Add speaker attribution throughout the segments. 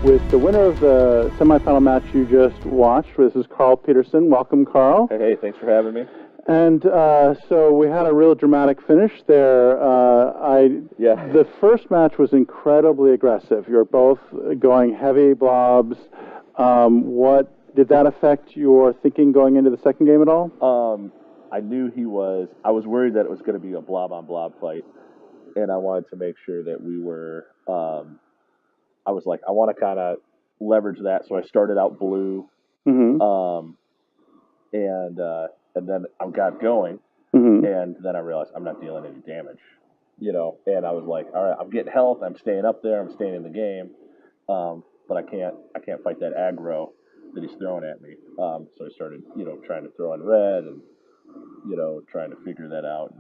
Speaker 1: with the winner of the semifinal match you just watched. This is Carl Peterson. Welcome, Carl.
Speaker 2: Hey, thanks for having me.
Speaker 1: And so we had a real dramatic finish there. The first match was incredibly aggressive. You were both going heavy blobs. What did that affect your thinking going into the second game at all?
Speaker 2: I knew he was. I was worried that it was going to be a blob-on-blob fight, and I wanted to make sure that we were. I was like, I want to kind of leverage that, so I started out blue, and then I got going, and then I realized I'm not dealing any damage, And I was like, all right, I'm getting health, I'm staying up there, I'm staying in the game, but I can't fight that aggro that he's throwing at me. So I started, trying to throw in red and, trying to figure that out.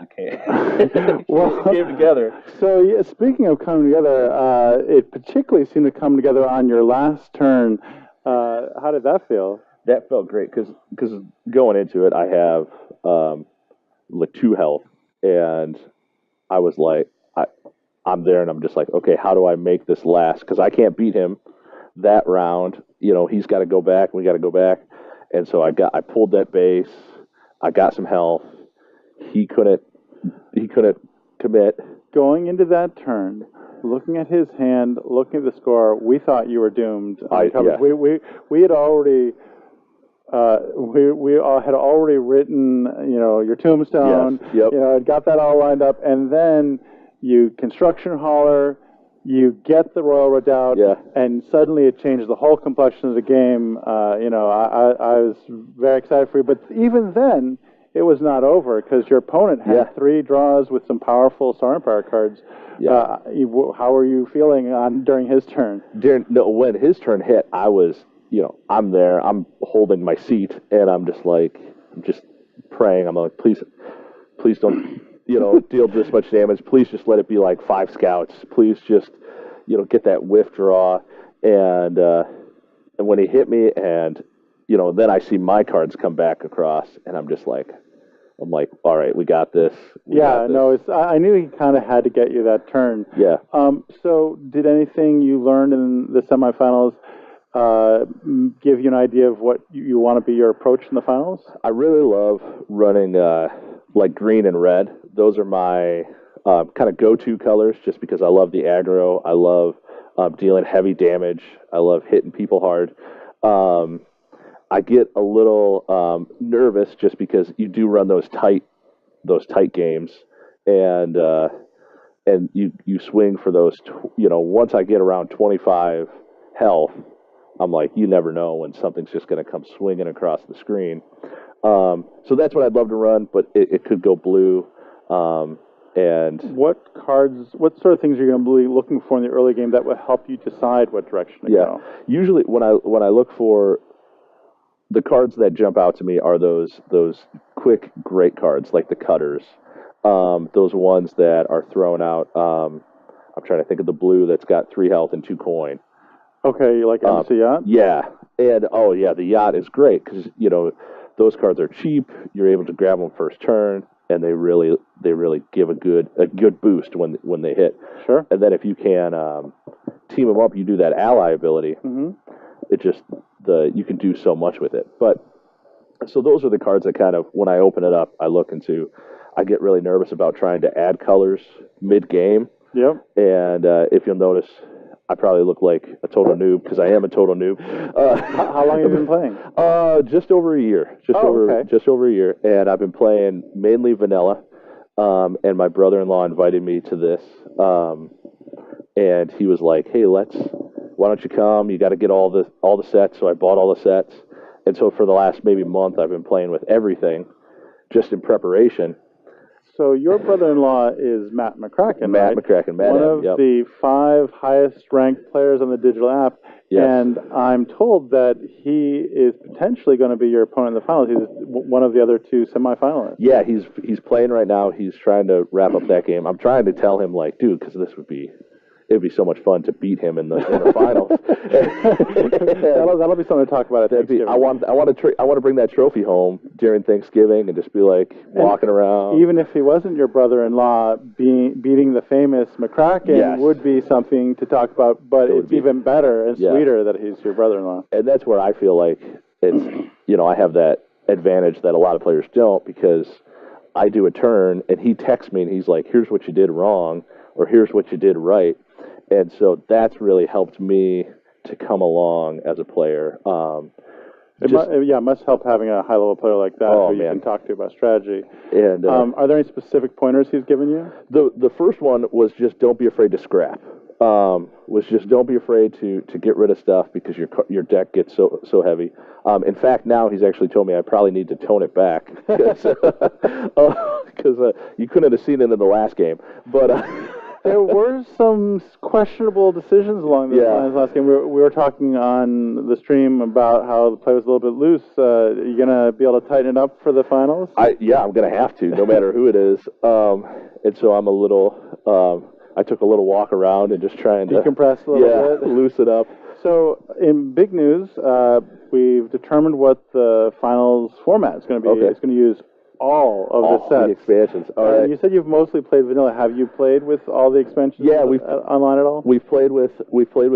Speaker 2: It came together.
Speaker 1: So, speaking of coming together, it particularly seemed to come together on your last turn. How did that feel?
Speaker 2: That felt great because going into it, I have like 2 health, and I was like, I'm there, and I'm just like, okay, how do I make this last? Because I can't beat him that round. He's got to go back, we got to go back, and so I pulled that base. I got some health. He couldn't commit.
Speaker 1: Going into that turn, looking at his hand, looking at the score, we thought you were doomed. We had already we all had already written, your tombstone.
Speaker 2: Yes, yep.
Speaker 1: I'd got that all lined up, and then you construction hauler, you get the Royal Redoubt, and suddenly it changed the whole complexion of the game. I was very excited for you, but even then, it was not over because your opponent had 3 draws with some powerful Star Empire cards. Yeah. How were you feeling during his turn?
Speaker 2: When his turn hit, I was, I'm there, I'm holding my seat, and I'm just praying. I'm like, please don't, deal this much damage. Please just let it be like 5 scouts. Please just, get that whiff draw. And when he hit me, and then I see my cards come back across, and I'm like, all right, we got this.
Speaker 1: I knew he kind of had to get you that turn.
Speaker 2: Yeah.
Speaker 1: So did anything you learned in the semifinals give you an idea of what you want to be your approach in the finals?
Speaker 2: I really love running like green and red. Those are my kind of go-to colors just because I love the aggro. I love dealing heavy damage. I love hitting people hard. I get a little nervous just because you do run those tight games, and you swing for those. Once I get around 25 health, I'm like, you never know when something's just going to come swinging across the screen. So that's what I'd love to run, but it could go blue. And
Speaker 1: what sort of things are you going to be looking for in the early game that will help you decide what direction to go?
Speaker 2: Usually when I look for the cards that jump out to me are those quick, great cards, like the cutters. Those ones that are thrown out. I'm trying to think of the blue that's got 3 health and 2 coin.
Speaker 1: Okay, you like MC Yacht?
Speaker 2: Yeah, and the Yacht is great because those cards are cheap. You're able to grab them first turn, and they really give a good boost when they hit.
Speaker 1: Sure.
Speaker 2: And then if you can team them up, you do that ally ability. It just you can do so much with it. But so those are the cards that kind of, when I open it up, I look into. I get really nervous about trying to add colors mid-game.
Speaker 1: Yep.
Speaker 2: And if you'll notice, I probably look like a total noob because I am a total noob.
Speaker 1: How long have you been playing?
Speaker 2: Just over a year. Just over a year. And I've been playing mainly vanilla. And my brother-in-law invited me to this. And he was like, hey, why don't you come? You got to get all the sets. So I bought all the sets. And so for the last maybe month, I've been playing with everything just in preparation.
Speaker 1: So your brother-in-law is Matt McCracken,
Speaker 2: Matt
Speaker 1: right?
Speaker 2: McCracken,
Speaker 1: one of the 5 highest-ranked players on the digital app.
Speaker 2: Yes.
Speaker 1: And I'm told that he is potentially going to be your opponent in the finals. He's one of the other 2 semifinalists.
Speaker 2: Yeah, he's playing right now. He's trying to wrap up that game. I'm trying to tell him, like, dude, because this would be it'd be so much fun to beat him in the finals.
Speaker 1: That'll be something to talk about at Thanksgiving.
Speaker 2: I want to bring that trophy home during Thanksgiving and just be like walking around.
Speaker 1: Even if he wasn't your brother-in-law, beating the famous McCracken would be something to talk about. But it's even better and sweeter that he's your brother-in-law.
Speaker 2: And that's where I feel like it's I have that advantage that a lot of players don't, because I do a turn and he texts me and he's like, "Here's what you did wrong," or "Here's what you did right." And so that's really helped me to come along as a player.
Speaker 1: It must help having a high-level player like that who you can talk to about strategy.
Speaker 2: And
Speaker 1: are there any specific pointers he's given you?
Speaker 2: The first one was just don't be afraid to scrap. Don't be afraid to get rid of stuff because your deck gets so heavy. In fact, now he's actually told me I probably need to tone it back because you couldn't have seen it in the last game, but.
Speaker 1: There were some questionable decisions along those lines last game. We were talking on the stream about how the play was a little bit loose. Are you going to be able to tighten it up for the finals?
Speaker 2: I'm going to have to, no matter who it is. And so I'm a little... I took a little walk around and just trying to...
Speaker 1: Decompress a little bit?
Speaker 2: Loosen up.
Speaker 1: So, in big news, we've determined what the finals format is going to be. Okay. It's going to use all of the sets.
Speaker 2: The expansions. All right.
Speaker 1: You said you've mostly played vanilla. Have you played with all the expansions online at all?
Speaker 2: We've played with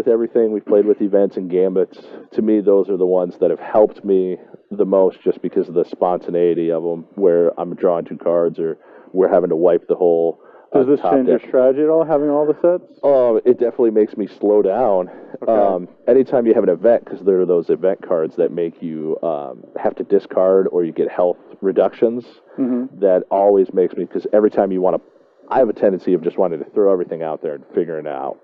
Speaker 2: everything. We've played with events and gambits. To me, those are the ones that have helped me the most, just because of the spontaneity of them, where I'm drawing 2 cards or we're having to wipe the whole
Speaker 1: Does this change your strategy at all, having all the sets?
Speaker 2: It definitely makes me slow down. Okay. Anytime you have an event, because there are those event cards that make you have to discard or you get health reductions, that always makes me, because every time you want to, I have a tendency of just wanting to throw everything out there and figuring out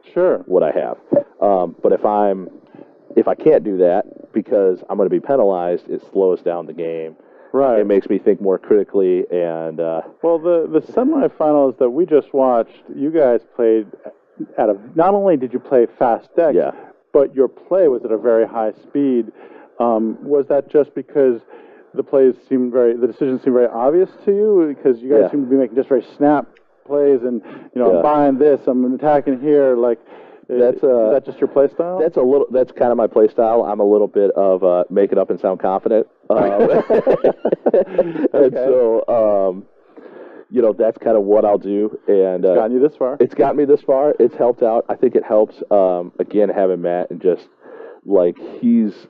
Speaker 2: what I have. But if I can't do that because I'm going to be penalized, it slows down the game.
Speaker 1: Right.
Speaker 2: It makes me think more critically. And
Speaker 1: well, the semifinals that we just watched, you guys played not only did you play fast decks, but your play was at a very high speed. Was that just because the decisions seemed very obvious to you? Because you guys seem to be making just very snap plays, and I'm buying this, I'm attacking here, like. Is that just your play style?
Speaker 2: That's kind of my play style. I'm a little bit of make it up and sound confident. And so, that's kind of what I'll do. And
Speaker 1: it's gotten you this far.
Speaker 2: It's gotten me this far. It's helped out. I think it helps, again, having Matt, and just like he's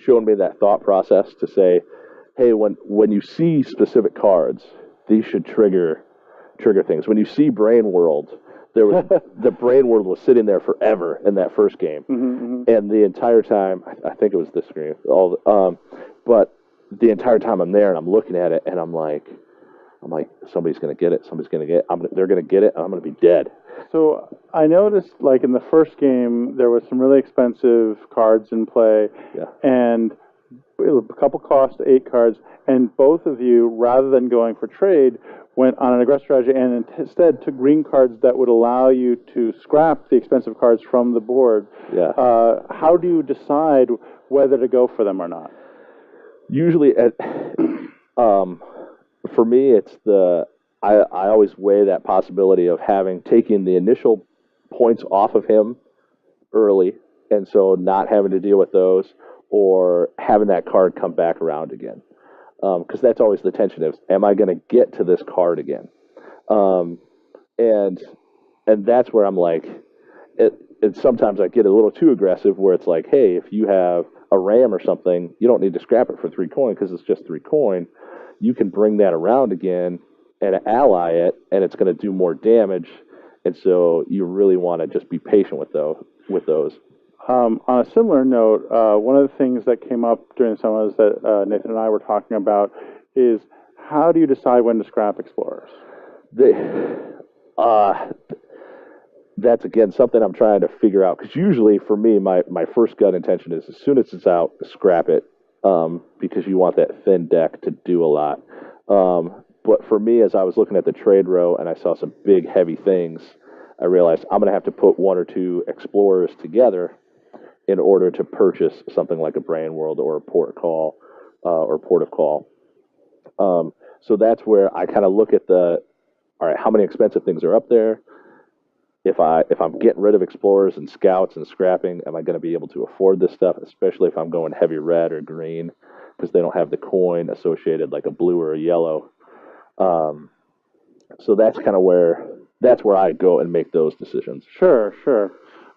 Speaker 2: shown me that thought process to say, hey, when you see specific cards, these should trigger things. When you see Brain World, the Brain World was sitting there forever in that first game, and the entire time, I think it was this screen, but the entire time I'm there and I'm looking at it and I'm like, somebody's going to get it. Somebody's going to get it. They're going to get it. And I'm going to be dead.
Speaker 1: So I noticed, like in the first game, there was some really expensive cards in play, and a couple cost 8 cards, and both of you, rather than going for trade, went on an aggressive strategy and instead took green cards that would allow you to scrap the expensive cards from the board. How do you decide whether to go for them or not?
Speaker 2: Usually, for me, it's I always weigh that possibility of taking the initial points off of him early, and so not having to deal with those, or having that card come back around again. Because that's always the tension is, am I going to get to this card again? And that's where I'm like, and sometimes I get a little too aggressive, where it's like, hey, if you have a RAM or something, you don't need to scrap it for 3 coin because it's just 3 coin. You can bring that around again and ally it, and it's going to do more damage. And so you really want to just be patient with those.
Speaker 1: On a similar note, one of the things that came up during the summers that Nathan and I were talking about is, how do you decide when to scrap Explorers?
Speaker 2: That's, again, something I'm trying to figure out. Because usually, for me, my first gut intention is, as soon as it's out, scrap it, because you want that thin deck to do a lot. But for me, as I was looking at the trade row and I saw some big, heavy things, I realized I'm going to have to put 1 or 2 Explorers together in order to purchase something like a Brain World or a Port Call or Port of Call. So that's where I kind of look at all right, how many expensive things are up there? if I'm getting rid of explorers and scouts and scrapping, am I going to be able to afford this stuff? Especially if I'm going heavy red or green, because they don't have the coin associated like a blue or a yellow. So that's kind of where I go and make those decisions.
Speaker 1: Sure, sure.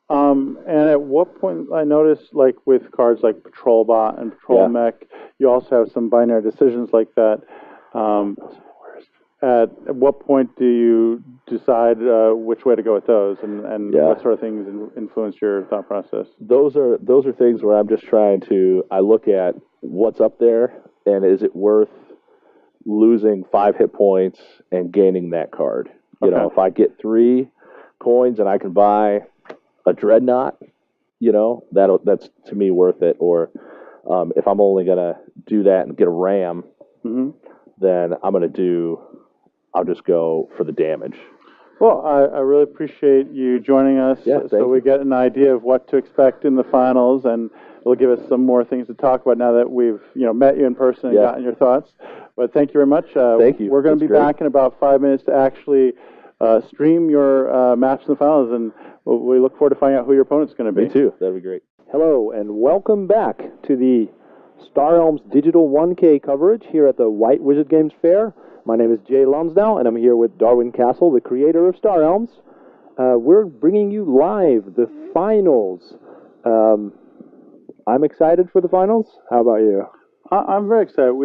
Speaker 1: And at what point, I noticed, like with cards like Patrol Bot and Patrol Mech, you also have some binary decisions like that. At what point do you decide which way to go with those, and what sort of things influence your thought process?
Speaker 2: Those are things where I'm just trying to. I look at what's up there, and is it worth losing 5 hit points and gaining that card? You know, if I get 3 coins and I can buy a Dreadnought, you know, that's to me worth it. Or if I'm only gonna do that and get a Ram, then I'll just go for the damage.
Speaker 1: Well, I really appreciate you joining us, so we get an idea of what to expect in the finals, and it'll give us some more things to talk about now that we've met you in person and gotten your thoughts. But thank you very much.
Speaker 2: Thank you.
Speaker 1: We're going to be back in about 5 minutes to actually stream your match in the finals, and we look forward to finding out who your opponent's going to be.
Speaker 2: Me too. That'd be great.
Speaker 3: Hello, and welcome back to the StarRealms Digital 1K coverage here at the White Wizard Games Fair. My name is Jay Lonsdale, and I'm here with Darwin Castle, the creator of StarRealms. We're bringing you live the finals. I'm excited for the finals. How about you?
Speaker 1: I'm very excited.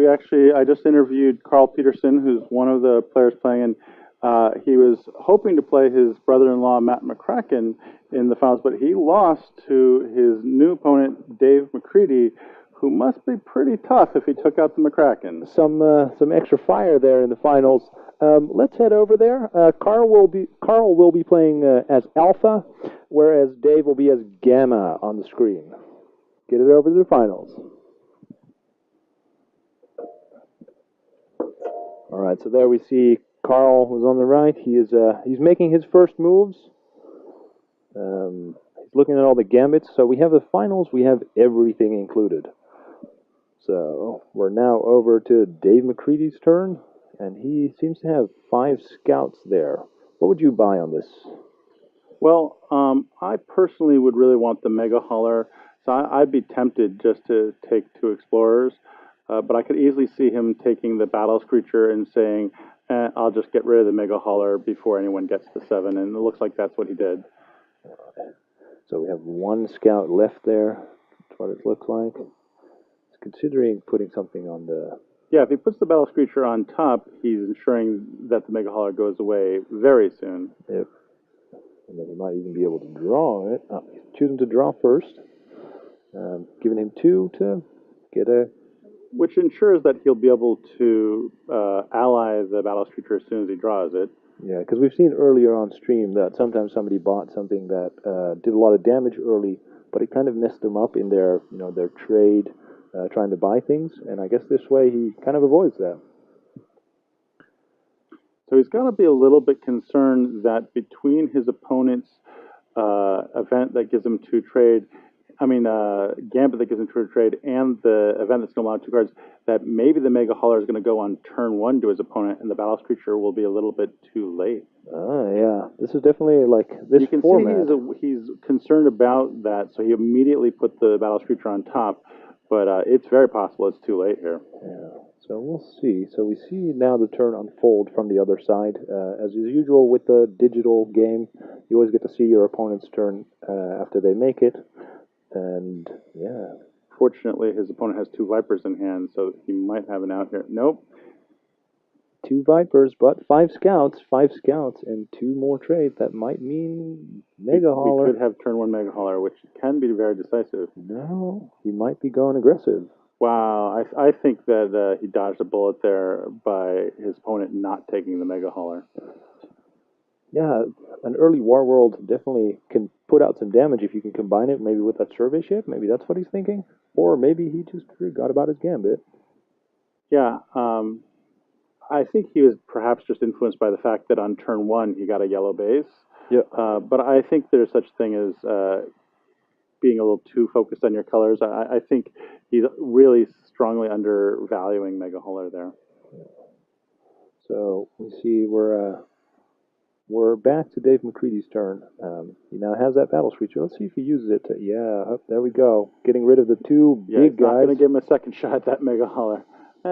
Speaker 1: I just interviewed Carl Peterson, who's one of the players playing, and he was hoping to play his brother-in-law, Matt McCracken, in the finals, but he lost to his new opponent, Dave McCready, who must be pretty tough if he took out the McCracken.
Speaker 3: Some extra fire there in the finals. Let's head over there. Carl will be playing as Alpha, whereas Dave will be as Gamma on the screen. Get it over to the finals. All right, so there we see Carl, who's on the right. He's making his first moves. He's looking at all the gambits. So we have the finals. We have everything included. So we're now over to Dave McCready's turn, and he seems to have 5 scouts there. What would you buy on this?
Speaker 1: Well, I personally would really want the Mega Hauler, so I'd be tempted just to take 2 Explorers, but I could easily see him taking the Battle Screecher and saying, I'll just get rid of the Mega Hauler before anyone gets to 7, and it looks like that's what he did.
Speaker 3: So we have 1 scout left there. That's what it looks like. Considering putting something on the...
Speaker 1: Yeah, if he puts the Battle Screecher on top, he's ensuring that the Mega Hauler goes away very soon.
Speaker 3: Yep. And then he might even be able to draw it. Oh, he's choosing to draw first. Giving him 2 to get a...
Speaker 1: Which ensures that he'll be able to ally the Battle Screecher as soon as he draws it.
Speaker 3: Yeah, because we've seen earlier on stream that sometimes somebody bought something that did a lot of damage early, but it kind of messed them up in their trade... trying to buy things, and I guess this way he kind of avoids that.
Speaker 1: So he's got to be a little bit concerned that between his opponent's event that gives him 2 trade, Gambit that gives him 2 trade, and the event that's going to allow 2 cards, that maybe the Mega Hauler is going to go on turn 1 to his opponent, and the Battle Screecher will be a little bit too late.
Speaker 3: Yeah. This is definitely like this
Speaker 1: you can
Speaker 3: format.
Speaker 1: See he's concerned about that, so he immediately put the Battle Screecher on top. But it's very possible it's too late here.
Speaker 3: Yeah, so we'll see. So we see now the turn unfold from the other side. As is usual with the digital game, you always get to see your opponent's turn after they make it. And, yeah.
Speaker 1: Fortunately, his opponent has 2 Vipers in hand, so he might have an out here. Nope.
Speaker 3: 2 Vipers, but 5 scouts, and 2 more trades. That might mean Mega Hauler.
Speaker 1: We could have turn 1 Mega Hauler, which can be very decisive.
Speaker 3: No, he might be going aggressive.
Speaker 1: Wow, I think that he dodged a bullet there by his opponent not taking the Mega Hauler.
Speaker 3: Yeah, an early War World definitely can put out some damage if you can combine it maybe with that survey ship. Maybe that's what he's thinking. Or maybe he just forgot about his gambit.
Speaker 1: Yeah, I think he was perhaps just influenced by the fact that on turn 1 he got a yellow base.
Speaker 3: Yeah.
Speaker 1: But I think there's such a thing as being a little too focused on your colors. I think he's really strongly undervaluing Mega Hauler there.
Speaker 3: So we see we're we're back to Dave McCready's turn. He now has that battle screecher. Let's see if he uses it. There we go. Getting rid of the two big guys.
Speaker 1: Not going to give him a second shot at that Mega Hauler.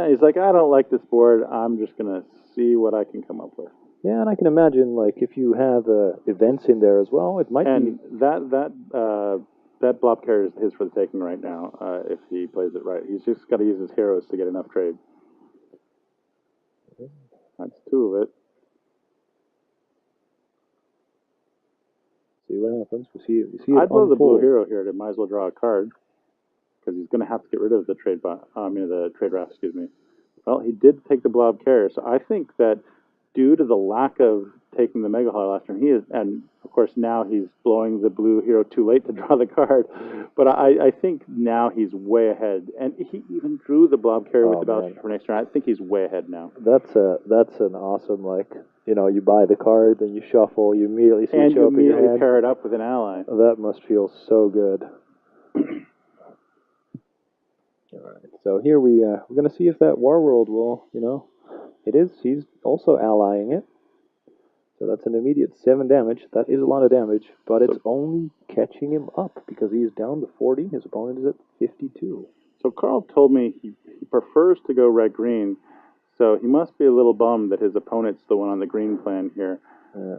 Speaker 1: He's like, I don't like this board. I'm just going to see what I can come up with.
Speaker 3: Yeah, and I can imagine, like, if you have events in there as well, it might be...
Speaker 1: And that blob carrier is his for the taking right now, if he plays it right. He's just got to use his heroes to get enough trade. That's two of it.
Speaker 3: See what happens.
Speaker 1: I'd blow the blue hero here. Might as well draw a card, because he's going to have to get rid of the the trade raft, excuse me. Well, he did take the blob carrier, so I think that due to the lack of taking the Mega Hauler last turn, and of course now he's blowing the blue hero too late to draw the card, but I think now he's way ahead, and he even drew the blob carrier with the battle for next turn. I think he's way ahead now.
Speaker 3: That's an awesome, like, you buy the card, then you shuffle, you immediately see it show up in your hand.
Speaker 1: Pair it up with an ally.
Speaker 3: That must feel so good. All right, so here we're going to see if that War World will, he's also allying it. So that's an immediate 7 damage. That is a lot of damage, but it's only catching him up because he's down to 40. His opponent is at 52.
Speaker 1: So Carl told me he prefers to go red-green, so he must be a little bummed that his opponent's the one on the green plan here.
Speaker 3: Yeah.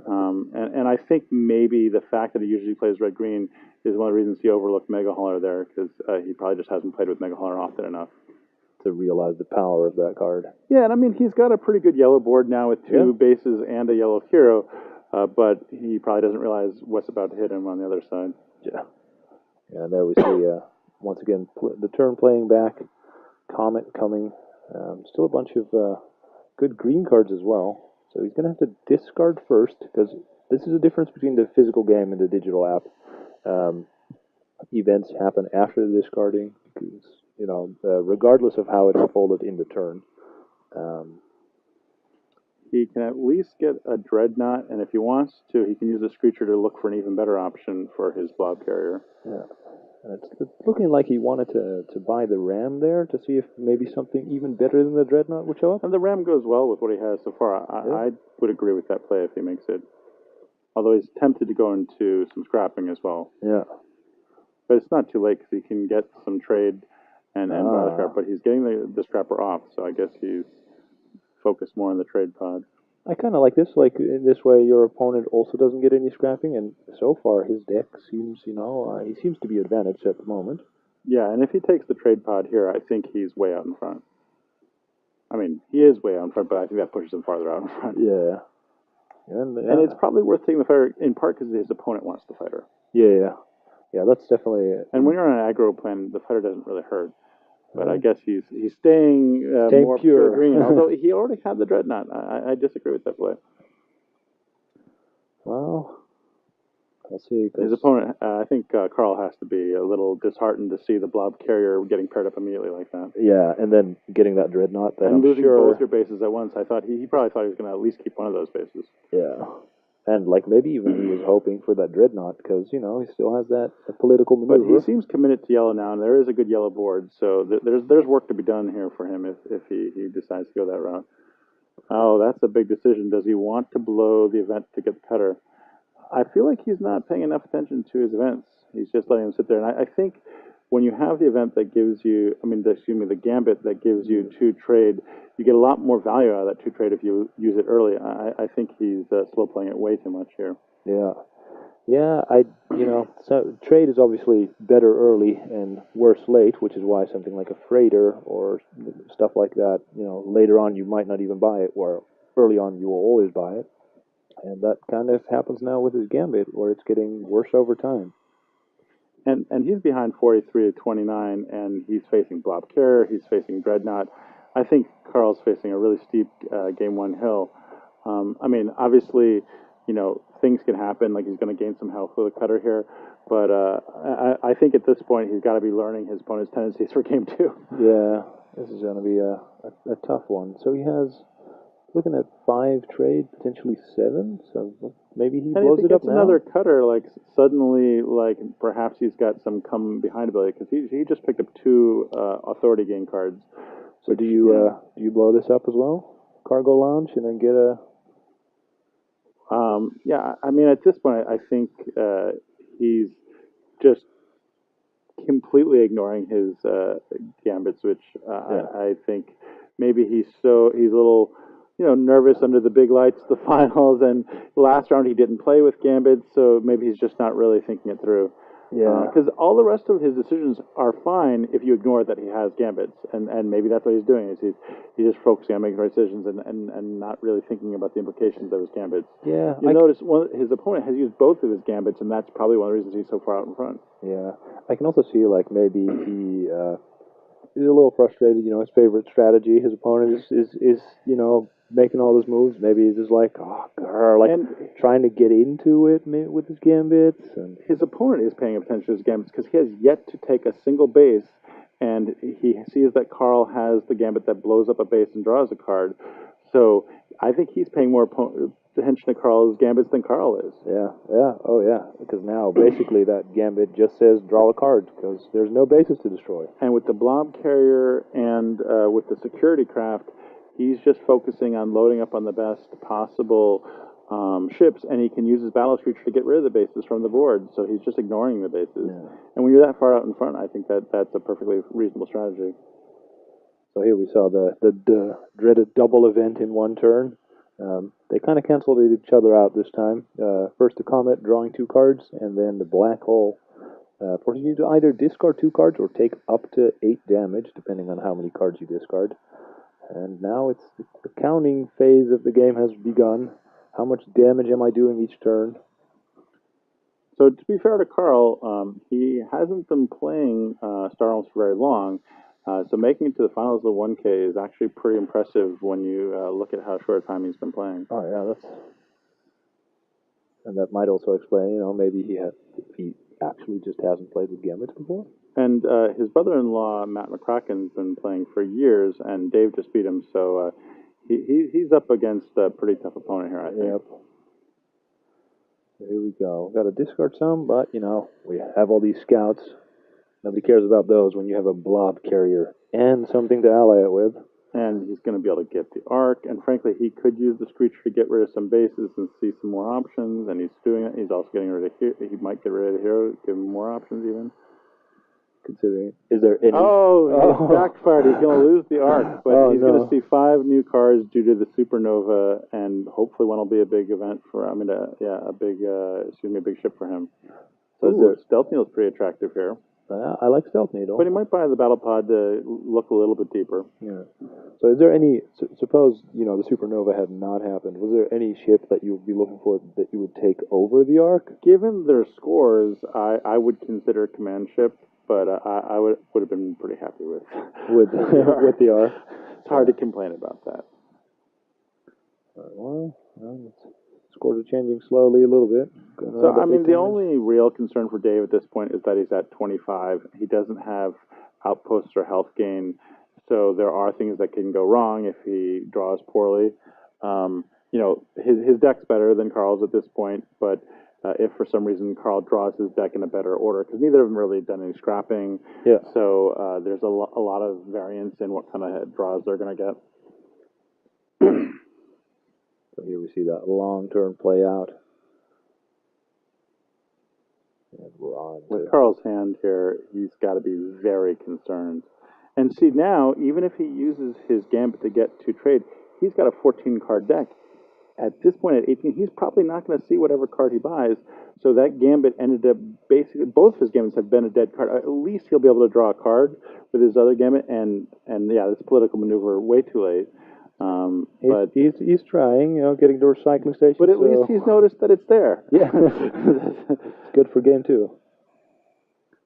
Speaker 1: And I think maybe the fact that he usually plays red-green is one of the reasons he overlooked Mega Hauler there, because he probably just hasn't played with Mega Hauler often enough
Speaker 3: to realize the power of that card.
Speaker 1: Yeah, and I mean, he's got a pretty good yellow board now with 2 bases and a yellow hero, but he probably doesn't realize what's about to hit him on the other side.
Speaker 3: Yeah. And there we see, once again, the turn playing back, Comet coming, still a bunch of good green cards as well. So he's going to have to discard first, because this is a difference between the physical game and the digital app. Events happen after the discarding, because regardless of how it unfolded in the turn.
Speaker 1: He can at least get a Dreadnought, and if he wants to, he can use a Screecher to look for an even better option for his blob carrier.
Speaker 3: Yeah. It's looking like he wanted to buy the Ram there to see if maybe something even better than the Dreadnought would show up.
Speaker 1: And the Ram goes well with what he has so far. I would agree with that play if he makes it. Although he's tempted to go into some scrapping as well.
Speaker 3: Yeah.
Speaker 1: But it's not too late, because he can get some trade and buy the scrap, but he's getting the scrapper off, so I guess he's focused more on the trade pod.
Speaker 3: I kind of like this. Like, in this way, your opponent also doesn't get any scrapping, and so far his deck seems, he seems to be advantaged at the moment.
Speaker 1: Yeah, and if he takes the trade pod here, I think he's way out in front. I mean, he is way out in front, but I think that pushes him farther out in front.
Speaker 3: Yeah.
Speaker 1: And it's probably worth taking the fighter, in part because his opponent wants the fighter.
Speaker 3: Yeah. Yeah, that's definitely it.
Speaker 1: And when you're on an aggro plan, the fighter doesn't really hurt. But I guess he's staying more pure green, although he already had the Dreadnought. I disagree with that play.
Speaker 3: Well, let's see.
Speaker 1: His opponent, I think Carl has to be a little disheartened to see the blob carrier getting paired up immediately like that.
Speaker 3: Yeah, and then getting that Dreadnought.
Speaker 1: And losing both your bases at once. I thought he probably thought he was going to at least keep one of those bases.
Speaker 3: Yeah. And, like, maybe even he was hoping for that Dreadnought, because, he still has that political maneuver.
Speaker 1: But he seems committed to yellow now, and there is a good yellow board, so there's work to be done here for him if he decides to go that route. Oh, that's a big decision. Does he want to blow the event to get the cutter? I feel like he's not paying enough attention to his events. He's just letting him sit there. And I think when you have the event that gives you, the gambit that gives you 2 trade, you get a lot more value out of that 2 trade if you use it early. I think he's slow playing it way too much here.
Speaker 3: Yeah. Yeah, so trade is obviously better early and worse late, which is why something like a freighter or stuff like that, later on you might not even buy it, or early on you will always buy it. And that kind of happens now with his gambit, where it's getting worse over time.
Speaker 1: And he's behind 43 to 29, and he's facing blob carrier, he's facing Dreadnought. I think Carl's facing a really steep game 1 hill. Obviously, things can happen, like he's going to gain some health with a cutter here, but I think at this point he's got to be learning his opponent's tendencies for game 2.
Speaker 3: Yeah, this is going to be a tough one. So he has, looking at 5 trade, potentially 7, so maybe he blows it up now.
Speaker 1: Another cutter, like suddenly, like perhaps he's got some come behind ability, because he just picked up 2 authority gain cards.
Speaker 3: So do you blow this up as well? Cargo Lounge, and then get a...
Speaker 1: Yeah, I mean, at this point, I think he's just completely ignoring his gambits, which I think maybe he's a little nervous under the big lights, the finals, and last round he didn't play with gambits, so maybe he's just not really thinking it through.
Speaker 3: Yeah.
Speaker 1: Because all the rest of his decisions are fine if you ignore that he has gambits, and maybe that's what he's doing is he's just focusing on making the right decisions and not really thinking about the implications of his gambits.
Speaker 3: Yeah.
Speaker 1: You notice his opponent has used both of his gambits, and that's probably one of the reasons he's so far out in front.
Speaker 3: Yeah. I can also see like maybe he's a little frustrated. His favorite strategy, his opponent is making all those moves. Maybe he's just like, oh, grr, like trying to get into it with his gambits. And
Speaker 1: his opponent is paying attention to his gambits because he has yet to take a single base, and he sees that Carl has the gambit that blows up a base and draws a card. So I think he's paying more attention to Carl's gambits than Carl is.
Speaker 3: Yeah, oh yeah. Because now basically that gambit just says draw a card because there's no bases to destroy.
Speaker 1: And with the blob carrier and with the security craft, he's just focusing on loading up on the best possible ships, and he can use his battle creature to get rid of the bases from the board. So he's just ignoring the bases. Yeah. And when you're that far out in front, I think that's a perfectly reasonable strategy.
Speaker 3: So here we saw the dreaded double event in one turn. They kind of canceled each other out this time. First the Comet drawing 2 cards, and then the Black Hole forcing you to either discard 2 cards or take up to 8 damage, depending on how many cards you discard. And now it's the counting phase of the game has begun. How much damage am I doing each turn?
Speaker 1: So to be fair to Carl, he hasn't been playing StarRealms for very long. So making it to the finals of the 1K is actually pretty impressive when you look at how short a time he's been playing.
Speaker 3: Oh yeah, and that might also explain, maybe he actually just hasn't played with gambits before.
Speaker 1: And his brother-in-law Matt McCracken's been playing for years, and Dave just beat him. So he's up against a pretty tough opponent here, I think.
Speaker 3: Yep. So here we go. Got to discard some, but we have all these scouts. Nobody cares about those when you have a blob carrier and something to ally it with.
Speaker 1: And he's going to be able to get the arc. And frankly, he could use this creature to get rid of some bases and see some more options. And he's doing it. He's also getting rid of hero. He might get rid of the hero, give him more options even.
Speaker 3: Considering, is there any?
Speaker 1: Oh, it backfired. He's going to lose the arc, but he's going to see 5 new cards due to the supernova, and hopefully one will be a big event for. I mean, a big ship for him. So Stealth Needle's pretty attractive here.
Speaker 3: I like Stealth Needle.
Speaker 1: But he might buy the Battle Pod to look a little bit deeper.
Speaker 3: Yeah. So is there any, suppose, the Supernova had not happened, was there any ship that you would be looking for that you would take over the Ark?
Speaker 1: Given their scores, I would consider Command Ship, but I would have been pretty happy with
Speaker 3: with the Ark.
Speaker 1: It's hard to complain about that.
Speaker 3: Well, scores are changing slowly a little bit.
Speaker 1: So, I mean, the only real concern for Dave at this point is that he's at 25. He doesn't have outposts or health gain, so there are things that can go wrong if he draws poorly. His deck's better than Carl's at this point, but if for some reason Carl draws his deck in a better order, because neither of them really done any scrapping, so there's a lot of variance in what kind of draws they're going to get.
Speaker 3: So here we see that long-term play out. And we're on.
Speaker 1: With Carl's hand here, he's got to be very concerned. And see, now, even if he uses his gambit to get to trade, he's got a 14-card deck. At this point, at 18, he's probably not going to see whatever card he buys. So that gambit ended up basically, both of his gambits have been a dead card. At least he'll be able to draw a card with his other gambit. And yeah, this political maneuver way too late.
Speaker 3: But he's trying, getting to recycling stations.
Speaker 1: But at least he's noticed that it's there.
Speaker 3: Yeah, it's good for game 2.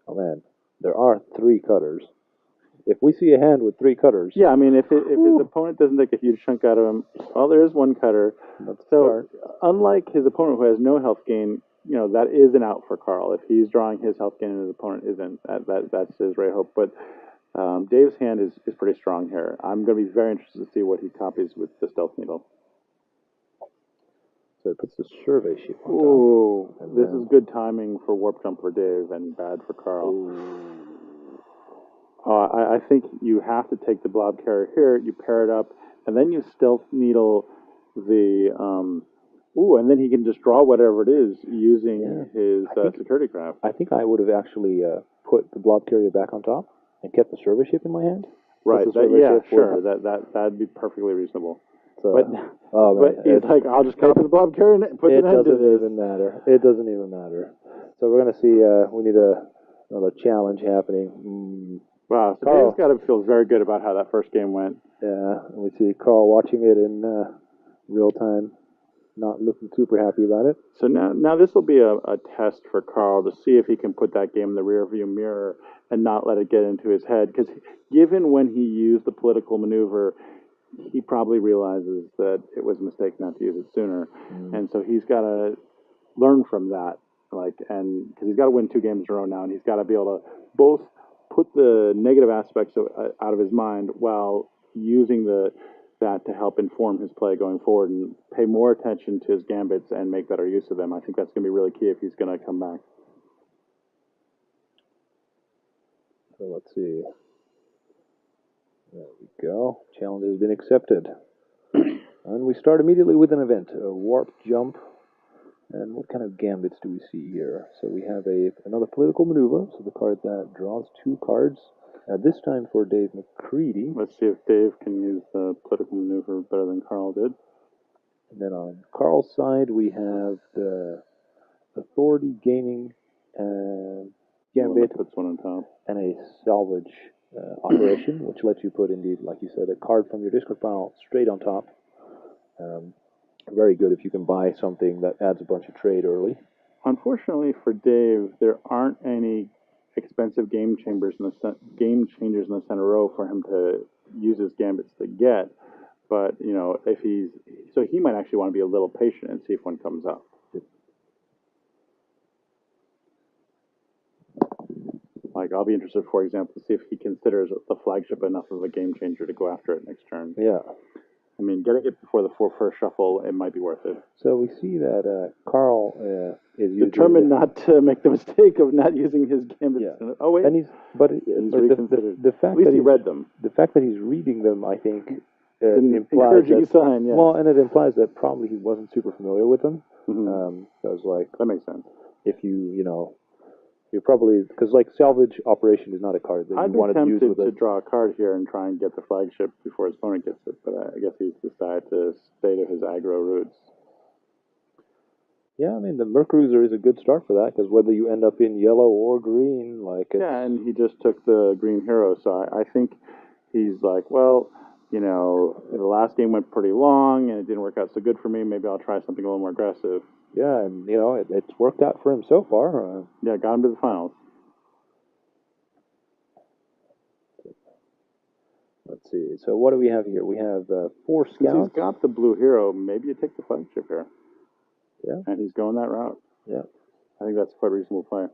Speaker 3: Oh man, there are 3 cutters. If we see a hand with 3 cutters,
Speaker 1: yeah, I mean, if his opponent doesn't take a huge chunk out of him, well, there is 1 cutter. So unlike his opponent who has no health gain, that is an out for Carl. If he's drawing his health gain and his opponent isn't, that's his ray hope. But Dave's hand is pretty strong here. I'm going to be very interested to see what he copies with the Stealth Needle.
Speaker 3: So it puts the survey ship on top.
Speaker 1: Ooh, this is good timing for Warp Jump for Dave and bad for Carl. I think you have to take the Blob Carrier here, you pair it up, and then you Stealth Needle the Ooh, and then he can just draw whatever it is using his security craft.
Speaker 3: I think I would have actually put the blob carrier back on top and kept the service ship in my hand.
Speaker 1: Right. Sure. That'd be perfectly reasonable. So, but he's like, I'll just copy the blob carrier and put it into this.
Speaker 3: It doesn't even matter. It doesn't even matter. So we're gonna see. We need another challenge happening.
Speaker 1: Wow. So Dave's got to feel very good about how that first game went.
Speaker 3: Yeah. And we see Carl watching it in real time, not looking super happy about it.
Speaker 1: So now this will be a test for Carl to see if he can put that game in the rearview mirror and not let it get into his head. Because given when he used the political maneuver, he probably realizes that it was a mistake not to use it sooner. And so he's got to learn from that. And because he's got to win 2 games in a row now, and he's got to be able to both put the negative aspects out of his mind while using that to help inform his play going forward and pay more attention to his gambits and make better use of them. I think that's going to be really key if he's going to come back.
Speaker 3: So let's see. There we go. Challenge has been accepted. And we start immediately with an event, a warp jump. And what kind of gambits do we see here? So we have another political maneuver, so the card that draws 2 cards. This time for Dave McCready.
Speaker 1: Let's see if Dave can use the political maneuver better than Carl did.
Speaker 3: And then on Carl's side, we have the authority gaining gambit.
Speaker 1: Puts one on top.
Speaker 3: And a salvage operation, which lets you put, indeed, like you said, a card from your discard pile straight on top. Very good if you can buy something that adds a bunch of trade early.
Speaker 1: Unfortunately for Dave, there aren't any expensive game changers in the center row for him to use his gambits to get. But if he might actually want to be a little patient and see if one comes up. I'll be interested, for example, to see if he considers the flagship enough of a game changer to go after it next turn.
Speaker 3: Yeah.
Speaker 1: I mean, getting it before the first shuffle, it might be worth it.
Speaker 3: So we see that Carl is
Speaker 1: determined not to make the mistake of not using his gambits.
Speaker 3: Yeah.
Speaker 1: Oh wait,
Speaker 3: and he's reconsidered. The fact that
Speaker 1: he read them.
Speaker 3: The fact that he's reading them, I think,
Speaker 1: implies encouraging sign. Yeah.
Speaker 3: Well, and it implies that probably he wasn't super familiar with them.
Speaker 1: Mm-hmm.
Speaker 3: So it's like
Speaker 1: that makes sense.
Speaker 3: If you're probably, because salvage operation is not a card that you want to use with
Speaker 1: I'd be tempted to draw a card here and try and get the flagship before his opponent gets it, but I guess he's decided to stay to his aggro roots.
Speaker 3: Yeah, I mean, the Mercruiser is a good start for that, because whether you end up in yellow or green,
Speaker 1: yeah, and he just took the green hero, so I think he's like, well, the last game went pretty long, and it didn't work out so good for me, maybe I'll try something a little more aggressive.
Speaker 3: Yeah, and, it's worked out for him so far.
Speaker 1: Yeah, got him to the finals.
Speaker 3: Let's see. So what do we have here? We have 4 scouts.
Speaker 1: Since he's got the blue hero, maybe you take the flagship here.
Speaker 3: Yeah.
Speaker 1: And he's going that route.
Speaker 3: Yeah.
Speaker 1: I think that's quite a reasonable play.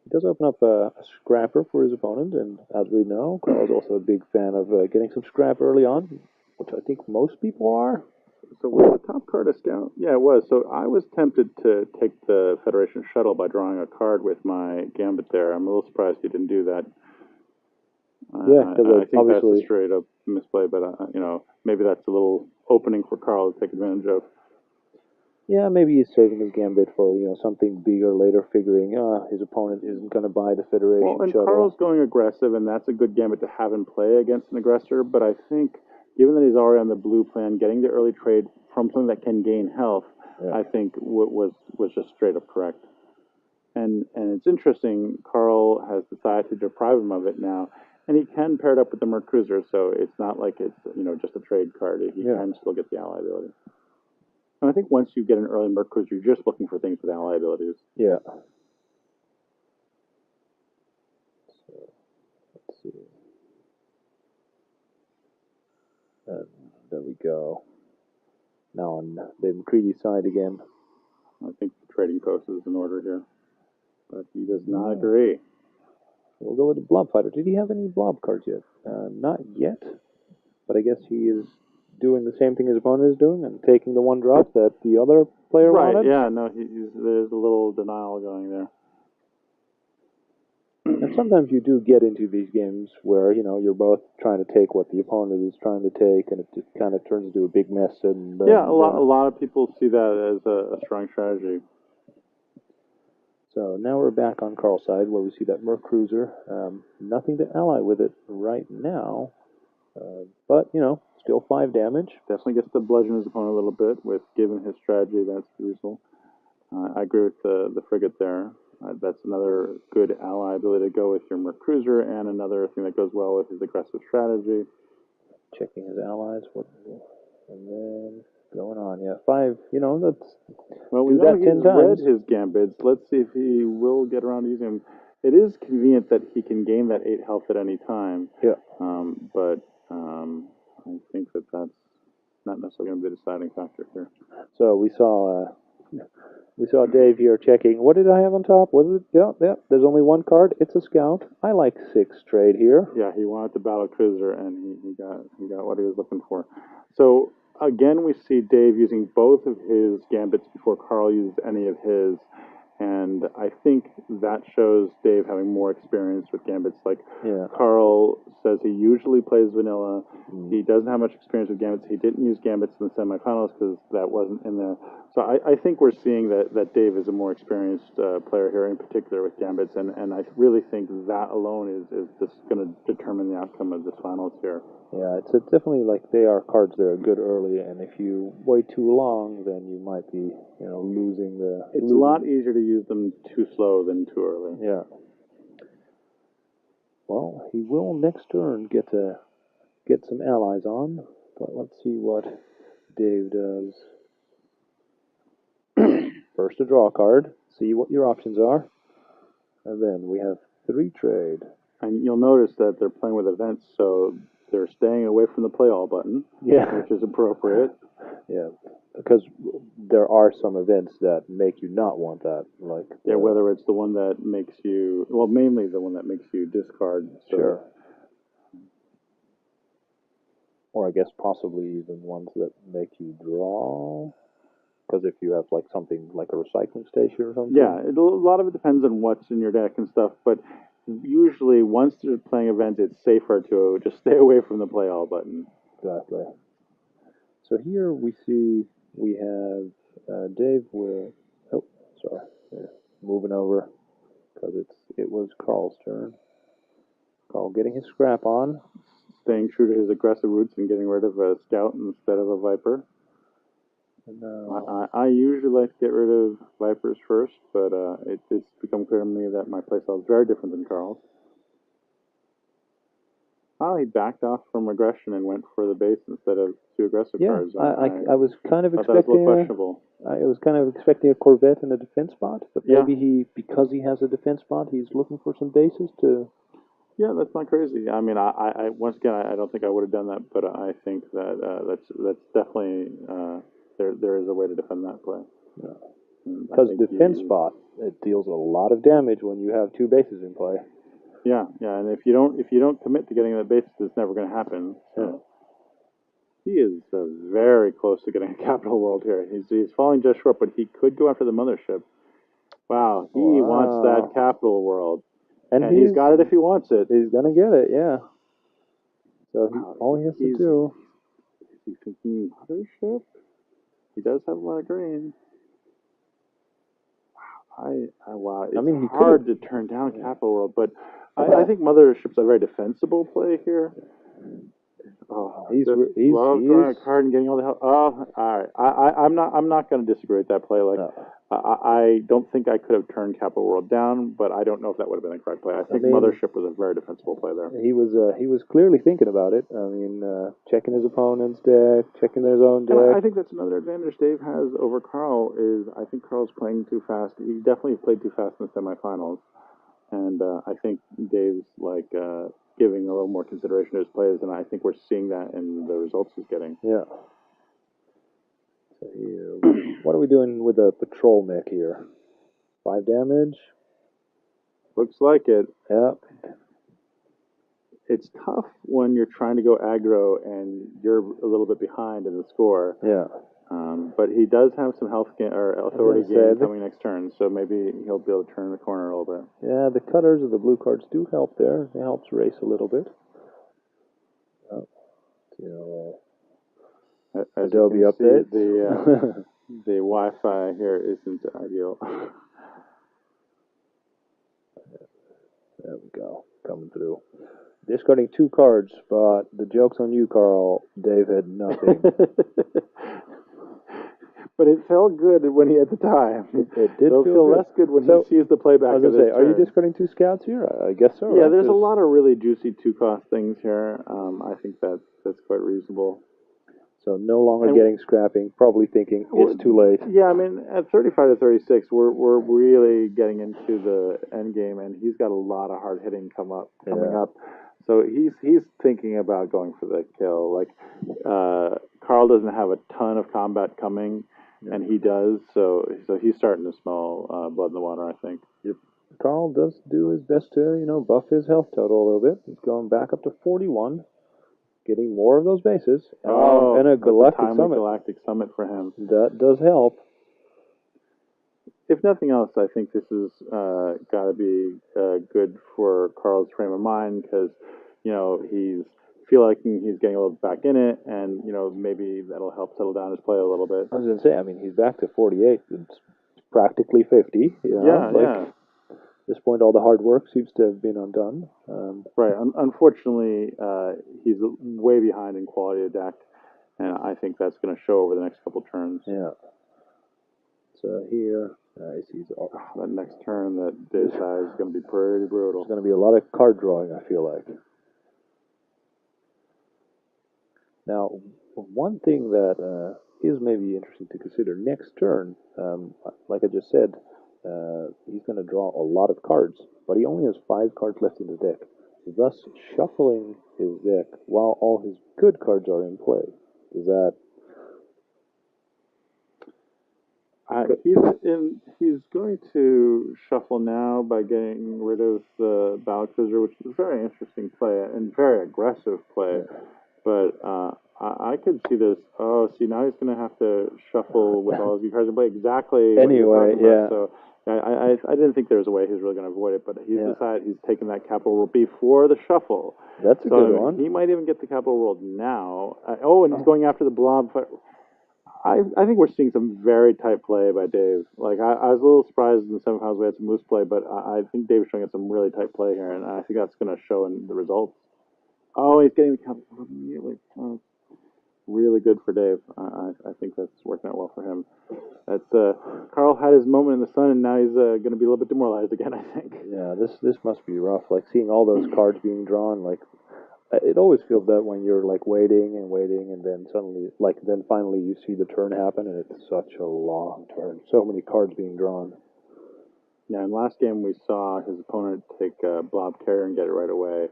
Speaker 3: He does open up a scrapper for his opponent, and as we know, Carl's also a big fan of getting some scrap early on, which I think most people are.
Speaker 1: So was the top card a scout? Yeah, it was. So I was tempted to take the Federation shuttle by drawing a card with my gambit there. I'm a little surprised he didn't do that.
Speaker 3: Yeah, because
Speaker 1: I think that's a straight up misplay, but maybe that's a little opening for Carl to take advantage of.
Speaker 3: Yeah, maybe he's saving his gambit for something bigger later, figuring his opponent isn't going to buy the Federation shuttle.
Speaker 1: Carl's going aggressive, and that's a good gambit to have in play against an aggressor. But I think, given that he's already on the blue plan, getting the early trade from something that can gain health, I think was just straight up correct. And it's interesting. Carl has decided to deprive him of it now, and he can pair it up with the Mercruiser, so it's not like it's just a trade card. He can still get the ally ability. And I think once you get an early Mercruiser, you're just looking for things with ally abilities.
Speaker 3: Yeah. So, let's see. There we go. Now on the McCready side again.
Speaker 1: I think the trading post is in order here. But he does not agree.
Speaker 3: We'll go with the Blob Fighter. Did he have any Blob cards yet? Not yet. But I guess he is doing the same thing his opponent is doing and taking the one drop that the other player wanted.
Speaker 1: Yeah, no, there's a little denial going there.
Speaker 3: And sometimes you do get into these games where, you're both trying to take what the opponent is trying to take, and it just kind of turns into a big mess. And
Speaker 1: yeah, a lot of people see that as a strong strategy.
Speaker 3: So now we're back on Carl's side where we see that Merc Cruiser. Nothing to ally with it right now, but, still 5 damage.
Speaker 1: Definitely gets to bludgeon his opponent a little bit with, given his strategy, that's useful. I agree with the frigate there. That's another good ally ability to go with your Merc Cruiser, and another thing that goes well with his aggressive strategy.
Speaker 3: Checking his allies, and then going on. Yeah, 5. That's
Speaker 1: well. We know he's read his gambits. Let's see if he will get around to using them. It is convenient that he can gain that 8 health at any time.
Speaker 3: Yeah.
Speaker 1: But I think that's not necessarily going to be the deciding factor here.
Speaker 3: So we saw Dave here checking. What did I have on top? Was it? Yeah. There's only 1 card. It's a scout. I like 6 trade here.
Speaker 1: Yeah, he wanted the battle cruiser, and he got what he was looking for. So again, we see Dave using both of his gambits before Carl uses any of his. And I think that shows Dave having more experience with gambits. Like Carl says, he usually plays vanilla. He doesn't have much experience with gambits. He didn't use gambits in the semifinals because that wasn't in there. So I think we're seeing that Dave is a more experienced player here, in particular with gambits. And I really think that alone is just going to determine the outcome of this finals here.
Speaker 3: Yeah, it's definitely like they are cards that are good early, and if you wait too long, then you might be, losing the...
Speaker 1: It's a lot easier to use them too slow than too early.
Speaker 3: Yeah. Well, he will next turn get some allies on, but let's see what Dave does. First to draw a card, see what your options are, and then we have 3 trade.
Speaker 1: And you'll notice that they're playing with events, so they're staying away from the play all button, which is appropriate.
Speaker 3: Yeah, because there are some events that make you not want that, like
Speaker 1: whether it's the one that makes you, mainly the one that makes you discard. So.
Speaker 3: Sure. Or I guess possibly even ones that make you draw. Because if you have like something like a recycling station or something.
Speaker 1: Yeah, a lot of it depends on what's in your deck and stuff, but usually once they're playing events, it's safer to just stay away from the play all button.
Speaker 3: Exactly. So here we have Dave with... Oh, sorry. Yeah. Moving over because it was Carl's turn. Carl getting his scrap on.
Speaker 1: Staying true to his aggressive roots and getting rid of a scout instead of a viper. I usually like to get rid of vipers first, but it's become clear to me that my playstyle is very different than Carl's. Oh, he backed off from aggression and went for the base instead of 2 aggressive cards.
Speaker 3: I was kind of expecting...
Speaker 1: That was a little questionable.
Speaker 3: I was kind of expecting a Corvette and a defense spot, but maybe because he has a defense spot, he's looking for some bases to...
Speaker 1: Yeah, that's not crazy. I mean, I once again, I don't think I would have done that, but I think that that's definitely there is a way to defend that play.
Speaker 3: Because defense spot, it deals a lot of damage when you have 2 bases in play.
Speaker 1: Yeah, and if you don't commit to getting that base, it's never going to happen. So he is very close to getting a Capital World here. He's falling just short, but he could go after the mothership. Wow, he wants that Capital World. And he's got it if he wants it.
Speaker 3: He's going to get it, yeah. So all he has to do...
Speaker 1: Is he thinking mothership? He does have a lot of green. Wow. It's hard to turn down Capital World, but I think mothership's a very defensible play here. Oh, he's drawing a card and getting all the help. Oh, all right. I'm not going to disagree with that play. I don't think I could have turned Capital World down, but I don't know if that would have been the correct play. I think Mothership was a very defensible play there.
Speaker 3: He was clearly thinking about it. I mean, checking his opponent's deck, checking his own deck.
Speaker 1: And I think that's another advantage Dave has over Carl is I think Carl's playing too fast. He definitely played too fast in the semifinals, and I think Dave's giving a little more consideration to his plays, and I think we're seeing that in the results he's getting.
Speaker 3: Yeah. So here, what are we doing with the patrol mech here? 5 damage?
Speaker 1: Looks like it.
Speaker 3: Yeah.
Speaker 1: It's tough when you're trying to go aggro and you're a little bit behind in the score.
Speaker 3: Yeah.
Speaker 1: But he does have some health gain, or authority gain coming next turn, so maybe he'll be able to turn the corner a little bit.
Speaker 3: Yeah, the cutters of the blue cards do help there. It helps race a little bit. Adobe update.
Speaker 1: The Wi-Fi here isn't ideal.
Speaker 3: There we go, coming through. Discarding 2 cards, but the joke's on you, Carl. Dave had nothing.
Speaker 1: But it felt good when he had the time.
Speaker 3: It did
Speaker 1: It'll feel
Speaker 3: good.
Speaker 1: less good when he sees the playback.
Speaker 3: I was going to say, are you discarding 2 scouts here? I guess so.
Speaker 1: Yeah,
Speaker 3: right?
Speaker 1: there's a lot of really juicy 2-cost things here. I think that's quite reasonable.
Speaker 3: So no longer getting scrapping, probably thinking it's too late.
Speaker 1: Yeah, I mean, at 35 to 36, we're really getting into the end game, and he's got a lot of hard hitting coming up. So he's thinking about going for the kill. Like Carl doesn't have a ton of combat coming, and he does. So he's starting to smell blood in the water, I think.
Speaker 3: Yep. Carl does do his best to buff his health total a little bit. He's going back up to 41. Getting more of those bases. And a
Speaker 1: galactic summit for him.
Speaker 3: That does help.
Speaker 1: If nothing else, I think this is got to be good for Carl's frame of mind because, he's getting a little back in it, and, maybe that'll help settle down his play a little bit.
Speaker 3: I was going to say, I mean, he's back to 48. It's practically 50. At this point, all the hard work seems to have been undone.
Speaker 1: Right. Unfortunately, he's way behind in quality of deck, and I think that's going to show over the next couple turns.
Speaker 3: Yeah. So here, he's
Speaker 1: that next turn, that this side is going to be pretty brutal.
Speaker 3: There's going to be a lot of card drawing, I feel like. Now, one thing that is maybe interesting to consider next turn, like I just said, he's going to draw a lot of cards, but he only has 5 cards left in the deck, thus shuffling his deck while all his good cards are in play. Is that...
Speaker 1: He's going to shuffle now by getting rid of the Battle Cruiser, which is a very interesting play and very aggressive play. But I could see this. Now he's going to have to shuffle with all his good cards in play. Exactly.
Speaker 3: Anyway, yeah.
Speaker 1: So I didn't think there was a way he was really going to avoid it, but he's decided he's taking that capital roll before the shuffle.
Speaker 3: That's a good one.
Speaker 1: He might even get the capital roll now. And he's going after the blob. I think we're seeing some very tight play by Dave. Like, I was a little surprised in the semifinals we had some loose play, but I think Dave's showing us some really tight play here, and I think that's going to show in the results. He's getting the capital immediately. Really good for Dave. I think that's working out well for him. That's Carl had his moment in the sun, and now he's going to be a little bit demoralized again, I think.
Speaker 3: Yeah, this must be rough. Like, seeing all those cards being drawn, like, it always feels that when you're like waiting, and then suddenly, then finally you see the turn happen, and it's such a long turn. So many cards being drawn.
Speaker 1: Yeah, in last game we saw his opponent take Blob Carrier and get it right away,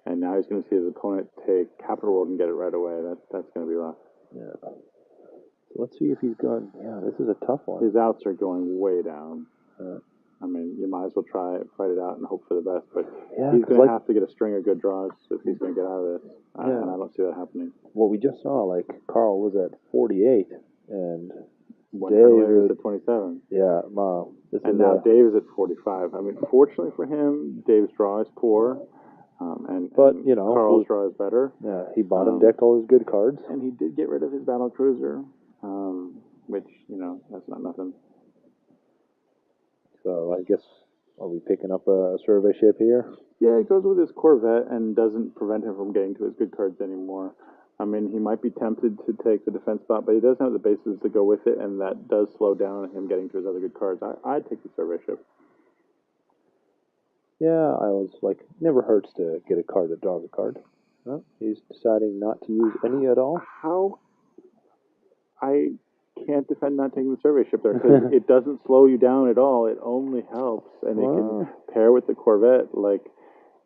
Speaker 1: and now he's going to see his opponent take Capital World and get it right away. That's going to be rough.
Speaker 3: Yeah. So let's see if he's going. Yeah, this is a tough one.
Speaker 1: His outs are going way down. I mean, you might as well fight it out and hope for the best, but he's going to have to get a string of good draws if he's going to get out of this, and I don't see that happening.
Speaker 3: Well, we just saw, Carl was at 48, and
Speaker 1: Dave is at 27.
Speaker 3: Yeah,
Speaker 1: now Dave is at 45. I mean, fortunately for him, Dave's draw is poor, and Carl's draw is better.
Speaker 3: Yeah, he bottom-decked all his good cards.
Speaker 1: And he did get rid of his Battle Cruiser, which, that's not nothing.
Speaker 3: So I guess, are we picking up a survey ship here?
Speaker 1: Yeah, it goes with his Corvette and doesn't prevent him from getting to his good cards anymore. I mean, he might be tempted to take the defense spot, but he doesn't have the bases to go with it, and that does slow down him getting to his other good cards. I'd take the survey ship.
Speaker 3: Yeah, I was never hurts to get a card that draws a card. Well, he's deciding not to use any at all.
Speaker 1: I can't defend not taking the survey ship there, because it doesn't slow you down at all. It only helps, and it can pair with the Corvette.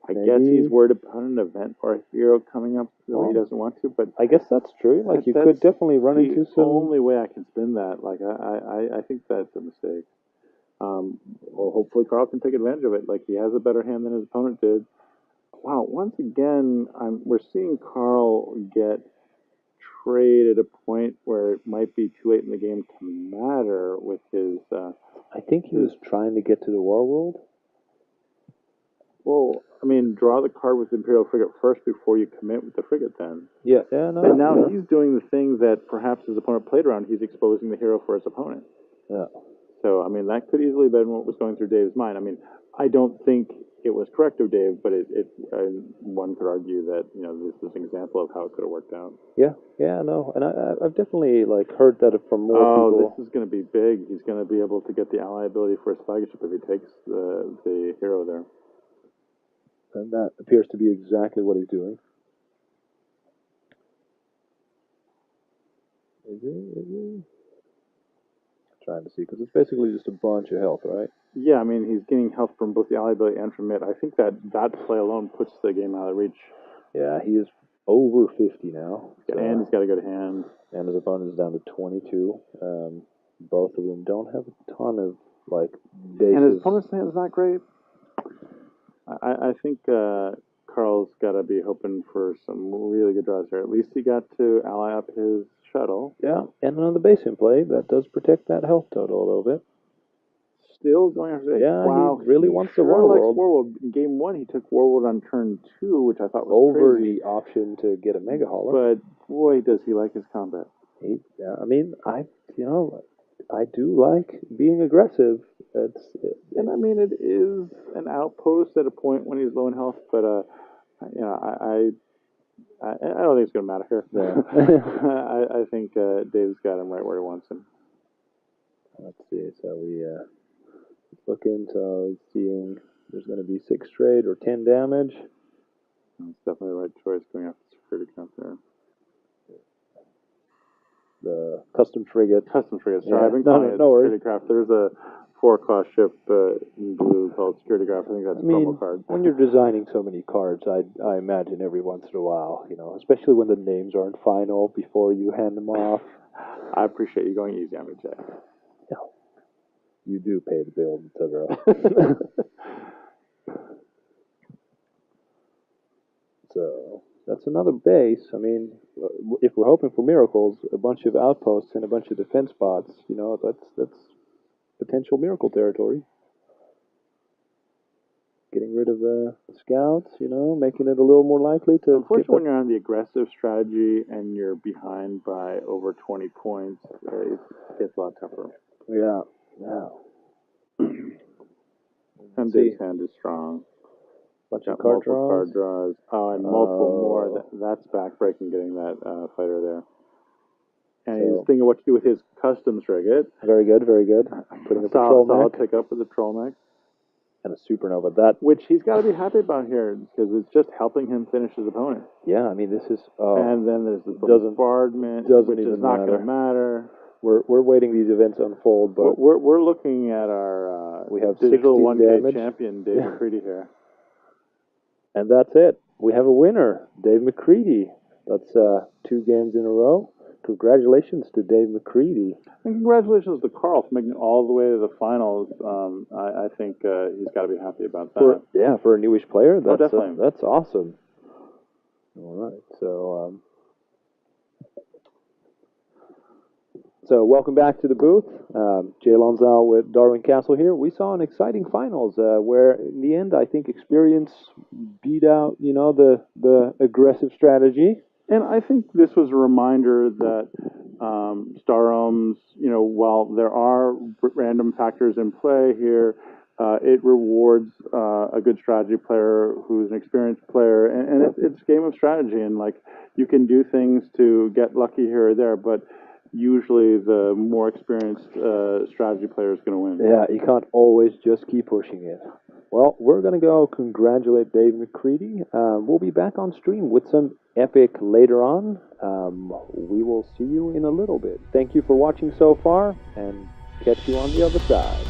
Speaker 1: I guess he's worried about an event or a hero coming up that he doesn't want to, but
Speaker 3: I guess that's true. You could definitely run into some...
Speaker 1: the only way I can spin that. I think that's a mistake. Well, hopefully Carl can take advantage of it. He has a better hand than his opponent did. Wow, once again, we're seeing Carl get afraid at a point where it might be too late in the game to matter with his...
Speaker 3: I think he was trying to get to the War World.
Speaker 1: Well, I mean, draw the card with the Imperial Frigate first before you commit with the frigate then.
Speaker 3: Yeah, no.
Speaker 1: And now he's doing the thing that perhaps his opponent played around. He's exposing the hero for his opponent.
Speaker 3: Yeah.
Speaker 1: So, I mean, that could easily have been what was going through Dave's mind. I mean, I don't think it was correct of Dave, but one could argue that, you know, this is an example of how it could have worked out.
Speaker 3: Yeah, no. And I've definitely, like, heard that from more people.
Speaker 1: Oh, this is going to be big. He's going to be able to get the ally ability for his flagship if he takes the hero there.
Speaker 3: And that appears to be exactly what he's doing. Is he? Trying to see, because it's basically just a bunch of health, right?
Speaker 1: Yeah, I mean, he's getting health from both the ally ability and from it. I think that play alone puts the game out of reach.
Speaker 3: Yeah, he is over 50 now.
Speaker 1: So. And he's got a good hand.
Speaker 3: And his opponent is down to 22. Both of them don't have a ton of, like, bases.
Speaker 1: And his opponent's hand is not great. I think Carl's got to be hoping for some really good draws here. At least he got to ally up his shuttle.
Speaker 3: Yeah, and another base in play. That does protect that health total a little bit.
Speaker 1: Still going after it.
Speaker 3: Yeah,
Speaker 1: wow,
Speaker 3: he really wants the War World.
Speaker 1: War World. In game 1, he took War World on turn 2, which I thought was
Speaker 3: over
Speaker 1: crazy.
Speaker 3: The option to get a Mega Hauler.
Speaker 1: But boy, does he like his combat.
Speaker 3: I mean, I do like being aggressive.
Speaker 1: And I mean, it is an outpost at a point when he's low in health, but you know, I don't think it's going to matter here.
Speaker 3: Yeah.
Speaker 1: I think Dave's got him right where he wants him.
Speaker 3: Let's see. So we looking. So he's seeing there's going to be 6 trade or 10 damage.
Speaker 1: That's definitely the right choice going after the security craft there.
Speaker 3: The custom frigate.
Speaker 1: Sorry,
Speaker 3: yeah.
Speaker 1: I've been calling it
Speaker 3: no
Speaker 1: security craft. There's a 4-class ship in blue called security craft. I think that's a promo card.
Speaker 3: When you're designing so many cards, I imagine every once in a while, you know, especially when the names aren't final before you hand them off.
Speaker 1: I appreciate you going easy on me, Jay.
Speaker 3: Yeah. You do pay the bills, etc. So that's another base. I mean, if we're hoping for miracles, a bunch of outposts and a bunch of defense spots, you know, that's potential miracle territory. Getting rid of the scouts, you know, making it a little more likely to...
Speaker 1: Unfortunately, when you're on the aggressive strategy and you're behind by over 20 points, it gets a lot tougher.
Speaker 3: Yeah.
Speaker 1: And Dave's hand is strong.
Speaker 3: Bunch of card
Speaker 1: draws. Oh, and multiple more. That's backbreaking getting that fighter there. And he's thinking what to do with his customs frigate.
Speaker 3: Very good. Putting a patrol mech.
Speaker 1: Solid pickup with the patrol mech.
Speaker 3: And a supernova.
Speaker 1: Which he's got to be happy about here, because it's just helping him finish his opponent.
Speaker 3: Yeah, I mean, this is...
Speaker 1: and then there's the bombardment, which is not going to matter.
Speaker 3: We're waiting these events to unfold, but...
Speaker 1: We're looking at our
Speaker 3: we have
Speaker 1: digital 1K
Speaker 3: damage.
Speaker 1: champion, Dave McCready here.
Speaker 3: And that's it. We have a winner, Dave McCready. That's 2 games in a row. Congratulations to Dave McCready.
Speaker 1: And congratulations to Carl for making it all the way to the finals. I think he's got to be happy about that.
Speaker 3: For a newish player, that's
Speaker 1: definitely.
Speaker 3: That's awesome. All right, so welcome back to the booth. Jay Lonzal with Darwin Castle here. We saw an exciting finals where, in the end, I think experience beat out, you know, the aggressive strategy.
Speaker 1: And I think this was a reminder that StarRealms, you know, while there are random factors in play here, it rewards a good strategy player who's an experienced player, and it's a game of strategy, and like you can do things to get lucky here or there, but usually the more experienced strategy player is going to win.
Speaker 3: Yeah, you can't always just keep pushing it. Well, we're going to go congratulate Dave McCready. We'll be back on stream with some epic later on. We will see you in a little bit. Thank you for watching so far, and catch you on the other side.